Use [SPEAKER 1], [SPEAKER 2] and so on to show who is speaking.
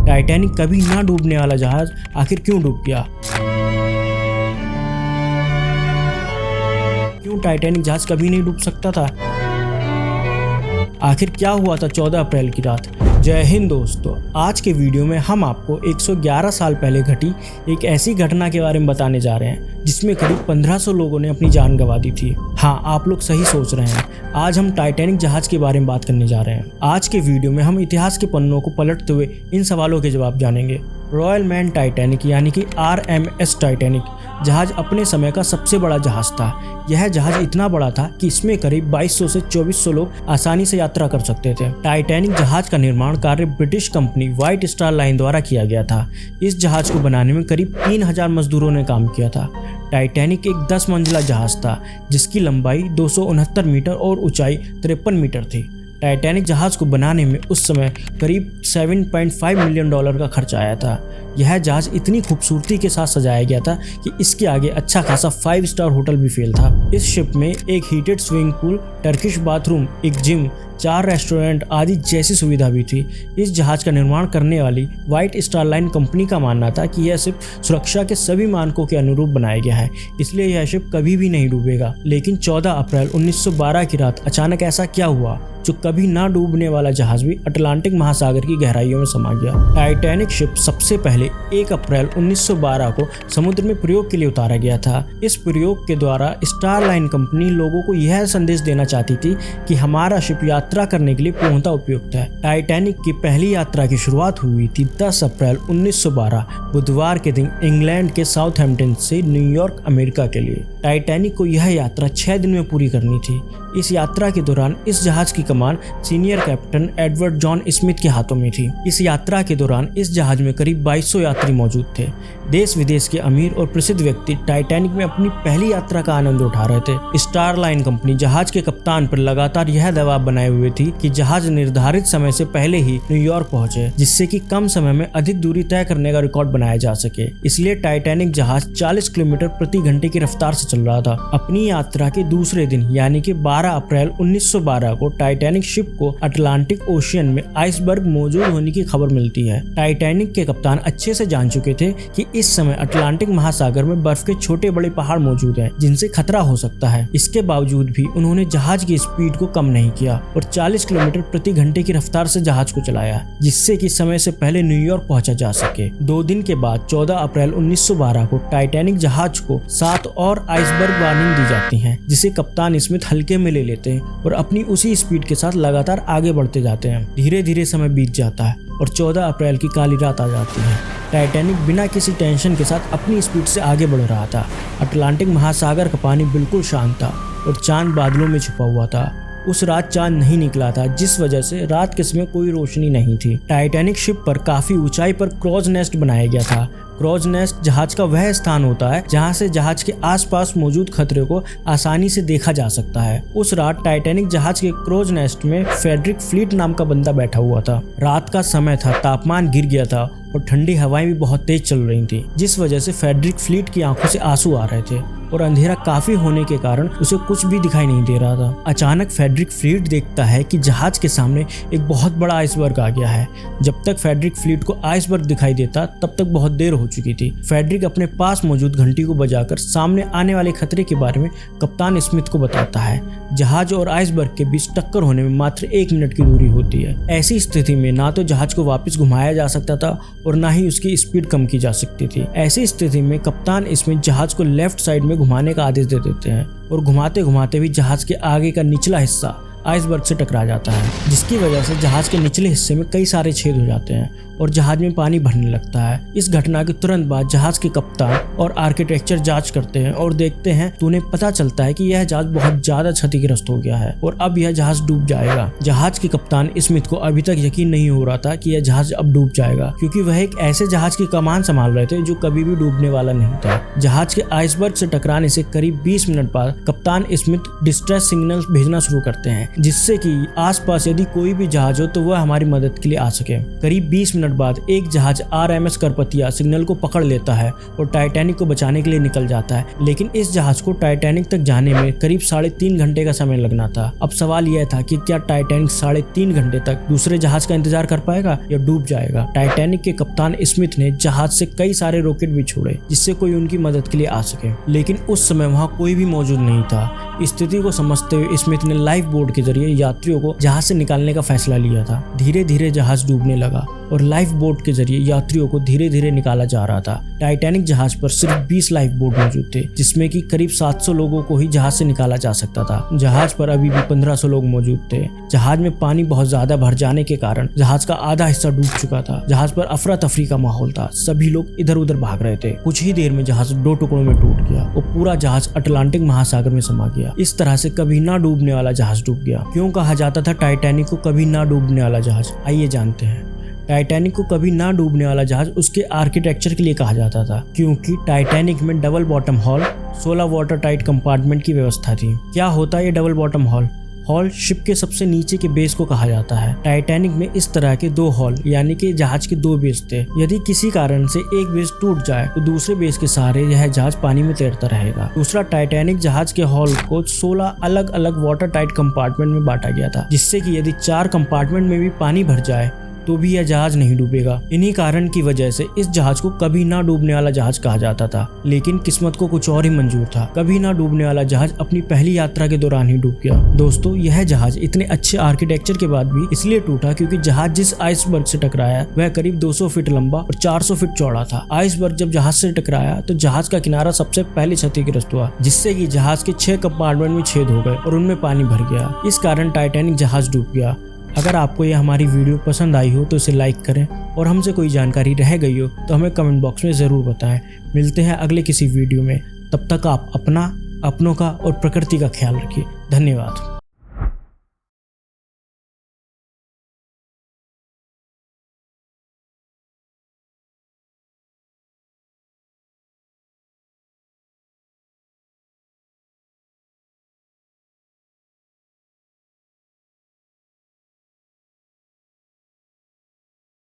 [SPEAKER 1] Titanic कभी ना डूबने वाला जहाज आखिर क्यों डूब गया? क्यों टाइटैनिक जहाज कभी नहीं डूब सकता था? आखिर क्या हुआ था 14 अप्रैल की रात? जय हिंद दोस्तों, आज के वीडियो में हम आपको 111 साल पहले घटी एक ऐसी घटना के बारे में बताने जा रहे हैं जिसमें करीब 1500 लोगों ने अपनी जान गंवा दी थी। हाँ, आप लोग सही सोच रहे हैं, आज हम टाइटैनिक जहाज के बारे में बात करने जा रहे हैं। आज के वीडियो में हम इतिहास के पन्नों को पलटते हुए इन सवालों के जवाब जानेंगे। रॉयल मैन टाइटैनिक यानी कि RMS टाइटैनिक जहाज अपने समय का सबसे बड़ा जहाज था। यह जहाज इतना बड़ा था कि इसमें करीब 2200 से 2400 लोग आसानी से यात्रा कर सकते थे। टाइटैनिक जहाज का निर्माण कार्य British company white star line द्वारा किया गया था। इस जहाज को बनाने में करीब 3000 मजदूरों ने काम किया था। टाइटैनिक एक 10 मंजिला जहाज था जिसकी लंबाई 269 मीटर और ऊंचाई 53 मीटर थी। टाइटैनिक जहाज को बनाने में उस समय करीब $7.5 मिलियन का खर्च आया था। यह जहाज इतनी खूबसूरती के साथ सजाया गया था कि इसके आगे अच्छा खासा 5 स्टार होटल भी फेल था। इस शिप में एक heated swimming pool, Turkish bathroom, एक जिम, 4 रेस्टोरेंट आदि जैसी सुविधा भी थी। इस जहाज का निर्माण करने वाली व्हाइट स्टार लाइन कंपनी का मानना था कि यह शिप सुरक्षा के सभी मानकों के अनुरूप बनाया गया है, इसलिए यह शिप कभी भी नहीं डूबेगा। लेकिन 14 अप्रैल 1912 की रात अचानक ऐसा क्या हुआ जो कभी ना डूबने वाला जहाज भी अटलांटिक महासागर की गहराइयों में समा गया? टाइटैनिक शिप सबसे पहले 1 अप्रैल 1912 को समुद्र में प्रयोग के लिए उतारा गया था। इस प्रयोग के द्वारा स्टार लाइन कंपनी लोगों को यह संदेश देना चाहती थी कि हमारा शिप यात्रा करने के लिए पूर्णतः उपयुक्त है। टाइटैनिक की पहली यात्रा की शुरुआत हुई थी 10 अप्रैल 1912 बुधवार के दिन इंग्लैंड के साउथहैम्पटन से न्यूयॉर्क अमेरिका के लिए। टाइटैनिक को यह यात्रा 6 दिन में पूरी करनी थी। इस यात्रा के दौरान इस जहाज की कमान senior captain Edward John Smith के हाथों में थी। इस यात्रा के दौरान इस जहाज में करीब 2200 यात्री मौजूद थे। देश विदेश के अमीर और प्रसिद्ध व्यक्ति टाइटैनिक में अपनी पहली यात्रा का आनंद उठा रहे थे। स्टार लाइन कंपनी जहाज के कप्तान पर लगातार यह दबाव बनाए हुए थी कि जहाज निर्धारित समय से पहले ही न्यूयॉर्क पहुंचे, जिससे कि कम समय में अधिक दूरी तय करने का रिकॉर्ड बनाया जा सके। इसलिए टाइटैनिक जहाज 40 किलोमीटर प्रति घंटे की रफ्तार से चल रहा था। अपनी यात्रा के दूसरे दिन यानी कि 12 अप्रैल 1912 को टाइटैनिक शिप को अटलांटिक ओशियन में आइसबर्ग मौजूद होने की खबर मिलती है। टाइटैनिक के कप्तान अच्छे से जान चुके थे कि इस समय अटलांटिक महासागर में बर्फ के छोटे बड़े पहाड़ मौजूद हैं जिनसे खतरा हो सकता है। इसके बावजूद भी उन्होंने जहाज की स्पीड को कम नहीं किया और 40 किलोमीटर प्रति घंटे की रफ्तार से जहाज को चलाया, जिससे कि समय से पहले न्यूयॉर्क पहुंचा जा सके। 2 दिन के बाद 14 अप्रैल 1912 को टाइटैनिक जहाज को 7 और आइसबर्ग वार्निंग दी जाती है, जिसे कप्तान स्मिथ हल्के में ले लेते हैं और अपनी उसी स्पीड के साथ लगातार आगे बढ़ते जाते हैं। धीरे धीरे समय बीत जाता है और 14 अप्रैल की काली रात आ जाती है। टाइटैनिक बिना किसी टेंशन के साथ अपनी स्पीड से आगे बढ़ रहा था। अटलांटिक महासागर का पानी बिल्कुल शांत था और चांद बादलों में छुपा हुआ था। उस रात चांद नहीं निकला था, जिस वजह से रात के समय कोई रोशनी नहीं थी। टाइटैनिक शिप पर काफी ऊंचाई पर क्रॉज नेस्ट बनाया गया था। क्रॉज नेस्ट जहाज का वह स्थान होता है जहां से जहाज के आसपास मौजूद खतरे को आसानी से देखा जा सकता है। उस रात टाइटैनिक जहाज के क्रॉज नेस्ट में फेडरिक फ्लीट नाम का बंदा बैठा हुआ था। रात का समय था, तापमान गिर गया था और ठंडी हवाएं भी बहुत तेज चल रही थी, जिस वजह से फेडरिक फ्लीट की आंखों से आंसू आ रहे थे और अंधेरा काफी होने के कारण उसे कुछ भी दिखाई नहीं दे रहा था। अचानक फेडरिक फ्लीट देखता है कि जहाज के सामने एक बहुत बड़ा आइसबर्ग आ गया है। जब तक फेडरिक फ्लीट को आइसबर्ग दिखाई देता तब तक बहुत देर हो चुकी थी। फेडरिक अपने पास मौजूद घंटी को बजाकर सामने आने वाले खतरे के बारे में कप्तान स्मिथ को बताता है। जहाज और आइसबर्ग के बीच टक्कर होने में मात्र 1 मिनट की दूरी होती है। ऐसी स्थिति में ना तो जहाज को वापस घुमाया जा सकता था और ना ही उसकी स्पीड कम की जा सकती थी। ऐसी स्थिति में कप्तान स्मिथ जहाज को लेफ्ट साइड में घुमाने का आदेश दे देते हैं और घुमाते घुमाते भी जहाज के आगे का निचला हिस्सा आइसबर्ग से टकरा जाता है, जिसकी वजह से जहाज के निचले हिस्से में कई सारे छेद हो जाते हैं और जहाज में पानी भरने लगता है। इस घटना के तुरंत बाद जहाज के कप्तान और आर्किटेक्चर जांच करते हैं और देखते हैं तो उन्हें पता चलता है कि यह जहाज बहुत ज्यादा क्षतिग्रस्त हो गया है और अब यह जहाज डूब जाएगा। जहाज के कप्तान स्मिथ को अभी तक यकीन नहीं हो रहा था कि यह जहाज अब डूब जाएगा, क्योंकि वह एक ऐसे जहाज की कमान संभाल रहे थे जो कभी भी डूबने वाला नहीं था। जहाज के आइसबर्ग से टकराने से करीब 20 मिनट बाद कप्तान स्मिथ डिस्ट्रेस सिग्नल भेजना शुरू करते हैं, जिससे कि आसपास यदि कोई भी जहाज हो तो वह हमारी मदद के लिए आ सके। करीब 20 मिनट बाद एक जहाज RMS करपतिया सिग्नल को पकड़ लेता है और टाइटैनिक को बचाने के लिए निकल जाता है, लेकिन इस जहाज को टाइटैनिक तक जाने में करीब 3.5 घंटे का समय लगना था। अब सवाल यह था कि क्या टाइटैनिक 3.5 घंटे तक दूसरे जहाज का इंतजार कर पाएगा या डूब जाएगा। टाइटैनिक के कप्तान स्मिथ ने जहाज से कई सारे रॉकेट भी छोड़े जिससे कोई उनकी मदद के लिए आ सके, लेकिन उस समय वहां कोई भी मौजूद नहीं था। स्थिति को समझते हुए स्मिथ ने लाइफ बोट के जरिए यात्रियों को जहाज से निकालने का फैसला लिया था। धीरे धीरे जहाज डूबने लगा और लाइफ बोट के जरिए यात्रियों को धीरे धीरे निकाला जा रहा था। टाइटैनिक जहाज पर सिर्फ 20 लाइफ बोट मौजूद थे, जिसमें कि करीब 700 लोगों को ही जहाज से निकाला जा सकता था। जहाज पर अभी भी 1500 लोग मौजूद थे। जहाज में पानी बहुत ज्यादा भर जाने के कारण जहाज का आधा हिस्सा डूब चुका था। जहाज पर अफरा तफरी का माहौल था, सभी लोग इधर उधर भाग रहे थे। कुछ ही देर में जहाज 2 टुकड़ों में टूट गया और पूरा जहाज अटलांटिक महासागर में समा गया। इस तरह से कभी ना डूबने वाला जहाज डूब गया। क्यों कहा जाता था टाइटैनिक को कभी ना डूबने वाला जहाज? आइए जानते हैं। टाइटैनिक को कभी ना डूबने वाला जहाज उसके आर्किटेक्चर के लिए कहा जाता था, क्योंकि टाइटैनिक में double bottom hall, 16 water tight compartment की व्यवस्था थी। क्या होता है ये double bottom hall? Hall ship के सबसे नीचे के बेस को कहा जाता है। टाइटैनिक में इस तरह के 2 हॉल यानी कि जहाज के 2 बेस थे। यदि किसी कारण से एक बेस टूट जाए तो दूसरे बेस के सहारे यह जहाज पानी में तैरता रहेगा। दूसरा, टाइटैनिक जहाज के हॉल को 16 अलग अलग वाटर टाइट कंपार्टमेंट में बांटा गया था, जिससे कि यदि 4 कंपार्टमेंट में भी पानी भर जाए तो भी यह जहाज नहीं डूबेगा। इन्हीं कारण की वजह से इस जहाज को कभी ना डूबने वाला जहाज कहा जाता था। लेकिन किस्मत को कुछ और ही मंजूर था। कभी ना डूबने वाला जहाज अपनी पहली यात्रा के दौरान ही डूब गया। दोस्तों, यह जहाज इतने अच्छे आर्किटेक्चर के बाद भी इसलिए टूटा क्योंकि जहाज जिस आइसबर्ग से टकराया वह करीब 200 फीट लंबा और 400 फीट चौड़ा था। आइसबर्ग जब जहाज से टकराया तो जहाज का किनारा सबसे पहले क्षतिग्रस्त हुआ, जिससे कि जहाज के 6 कंपार्टमेंट में छेद हो गए और उनमें पानी भर गया। इस कारण टाइटैनिक जहाज डूब गया। अगर आपको यह हमारी वीडियो पसंद आई हो तो इसे लाइक करें और हमसे कोई जानकारी रह गई हो तो हमें कमेंट बॉक्स में ज़रूर बताएं। मिलते हैं अगले किसी वीडियो में। तब तक आप अपना, अपनों का और प्रकृति का ख्याल रखिए। धन्यवाद।